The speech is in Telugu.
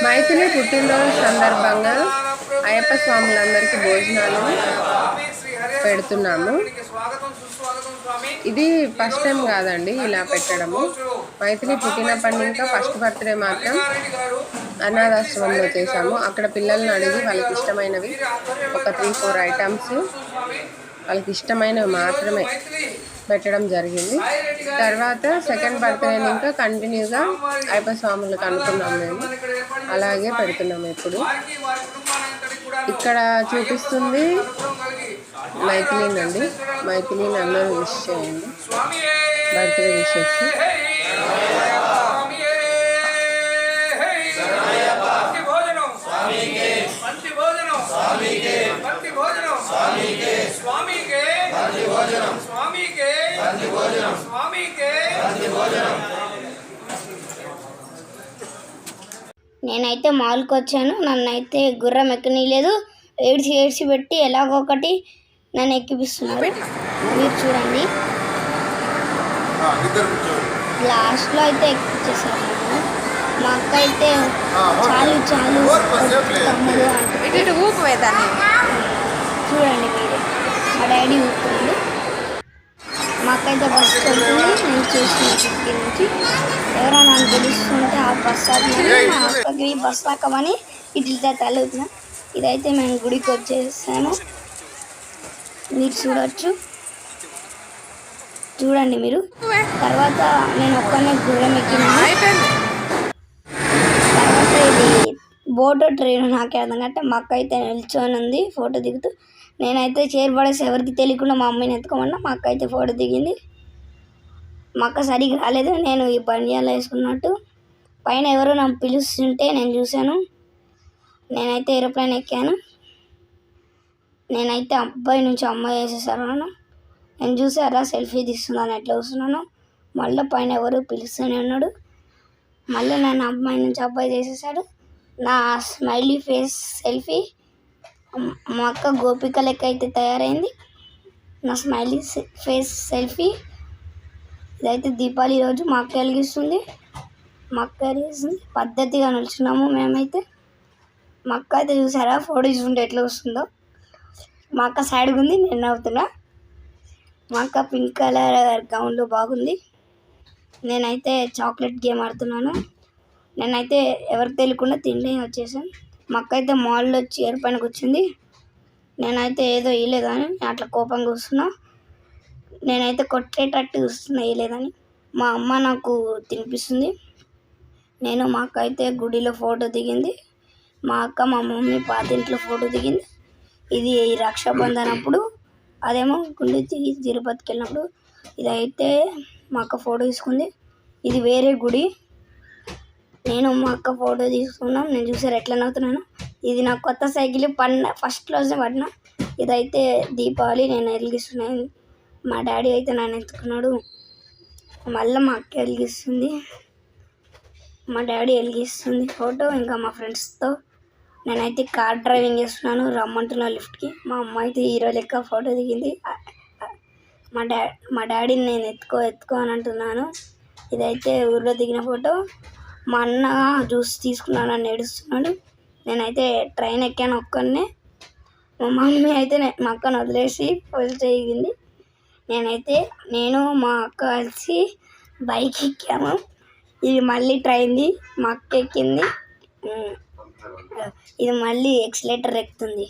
మైథిలి పుట్టినరోజు సందర్భంగా అయ్యప్ప స్వాములందరికీ భోజనాలు పెడుతున్నాము. ఇది ఫస్ట్ టైం కాదండి ఇలా పెట్టడము. మైథిలి పుట్టినప్పటి ఇంకా ఫస్ట్ బర్త్డే మాత్రం అనాథాశ్రమంలో చేశాము. అక్కడ పిల్లల్ని అడిగి వాళ్ళకి ఇష్టమైనవి ఒక 3-4 ఐటమ్స్ వాళ్ళకి ఇష్టమైనవి మాత్రమే పెట్టడం జరిగింది. తర్వాత సెకండ్ బర్త్డేని ఇంకా కంటిన్యూగా అయ్యప్ప స్వాములకు అనుకున్నాము. మేము అలాగే పెడుతున్నాము. ఇప్పుడు ఇక్కడ చూపిస్తుంది మైథిలిని అండి. మైథిలిని అందరూ విష్ చేయండి, బర్త్డే విషెస్. నేనైతే మాల్కి వచ్చాను. నన్నైతే గుర్రం ఎక్కనీయలేదు. ఏడ్చి పెట్టి ఎలాగో ఒకటి నన్ను ఎక్కిపిస్తున్నారు. మీరు చూడండి, లాస్ట్లో అయితే ఎక్కించేసారు. మా అక్క అయితే చాలు తమ్ముడు అంటే చూడండి మీరే, మా డాడీ ఊపుతుంది. మా అక్క అయితే బస్సు వెళ్తుంది. నేను చూసిన కిటికీ నుంచి ఎవరో నన్ను తెలుస్తుంటే ఆ బస్ ఆపమని మా అక్కకి బస్ ఆకమని ఇట్లా తల్లుతున్నా. ఇదైతే మేము గుడికి వచ్చేసాము. మీరు చూడండి మీరు. తర్వాత నేను ఒక్కనే గుర్రం ఎక్కిన. తర్వాత ఇది బోటు ట్రైన్ నాకే అర్థం కంటే మా అక్క అయితే నిల్చొని ఉంది ఫోటో దిగుతూ. నేనైతే చైర్ పడేసి ఎవరికి తెలియకుండా మా అమ్మని ఎత్తుకోమన్నా. మా అక్క అయితే ఫోటో దిగింది. మా అక్క సరిగ్గా రాలేదు. నేను ఈ బండియాలు వేసుకున్నట్టు పైన ఎవరో నన్ను పిలుస్తుంటే నేను చూశాను. నేనైతే ఏరోప్లేన్ ఎక్కాను. నేనైతే అబ్బాయి నుంచి అమ్మాయి వేసేసాను. నేను చూసారా సెల్ఫీ తీస్తున్నాను ఎట్లా వస్తున్నాను. మళ్ళీ పైన ఎవరు పిలుస్తూనే ఉన్నాడు. మళ్ళీ నన్ను అమ్మాయి నుంచి అబ్బాయి చేసేసాడు. నా స్మైలీ ఫేస్ సెల్ఫీ మా అక్క గోపిక లెక్క అయితే తయారైంది. నా స్మైలీ ఫేస్ సెల్ఫీ ఇదైతే దీపావళి రోజు మా అక్క వెలిగిస్తుంది. పద్ధతిగా నిల్చున్నాము మేమైతే. మా అక్క అయితే చూసారా ఫోటో చూసుకుంటే ఎట్లా వస్తుందో. మా అక్క సైడ్గా ఉంది, నేను నవ్వుతున్నా. మా అక్క పింక్ కలర్ గౌన్లో బాగుంది. నేనైతే చాక్లెట్ గేమ్ ఆడుతున్నాను. నేనైతే ఎవరికి తెలియకుండా తిండి వచ్చేసాను. మా అక్క అయితే మాల్లో చైర్ పైన కూర్చుంది. నేనైతే ఏదో వేయలేదని అట్లా కోపంగా వస్తున్నా. నేనైతే కొట్టేటట్టు చూస్తున్నా వేయలేదని. మా అమ్మ నాకు తినిపిస్తుంది. మా అక్క అయితే గుడిలో ఫోటో దిగింది. మా అక్క మా మమ్మీ పాతింట్లో ఫోటో దిగింది. ఇది రక్షాబంధన్ అప్పుడు, అదేమో గుండె తిరుపతికి వెళ్ళినప్పుడు. ఇదైతే మా అక్క ఫోటో తీసుకుంది. ఇది వేరే గుడి. మా అక్క ఫోటో తీసుకున్నాం. నేను చూసారు ఎట్లా నవ్వుతున్నాను. ఇది నా కొత్త సైకిల్ ఫస్ట్ రోజే పడినా. ఇదైతే దీపావళి నేను వెలిగిస్తున్నాను. మా డాడీ అయితే నన్ను ఎత్తుకున్నాడు. మళ్ళీ మా అక్క వెలిగిస్తుంది. మా డాడీ వెలిగిస్తుంది ఫోటో. ఇంకా మా ఫ్రెండ్స్తో నేనైతే కార్ డ్రైవింగ్ చేస్తున్నాను. రమ్మంటున్నా లిఫ్ట్కి. మా అమ్మ అయితే హీరో లెక్క ఫోటో దిగింది. మా డాడీని నేను ఎత్తుకో అని అంటున్నాను. ఇదైతే ఊర్లో దిగిన ఫోటో. మా అన్న జ్యూస్ తీసుకున్నానని ఏడుస్తున్నాడు. నేనైతే ట్రైన్ ఎక్కాను ఒక్కనే. మా మమ్మీ అయితే మా అక్కను వదిలేసి పోలీస్ చేయింది. నేను మా అక్క కలిసి బైక్ ఎక్కాము. ఇది మళ్ళీ ట్రైన్ది. మా అక్క ఎక్కింది. ఇది మళ్ళీ ఎక్సలేటర్ ఎక్కుతుంది.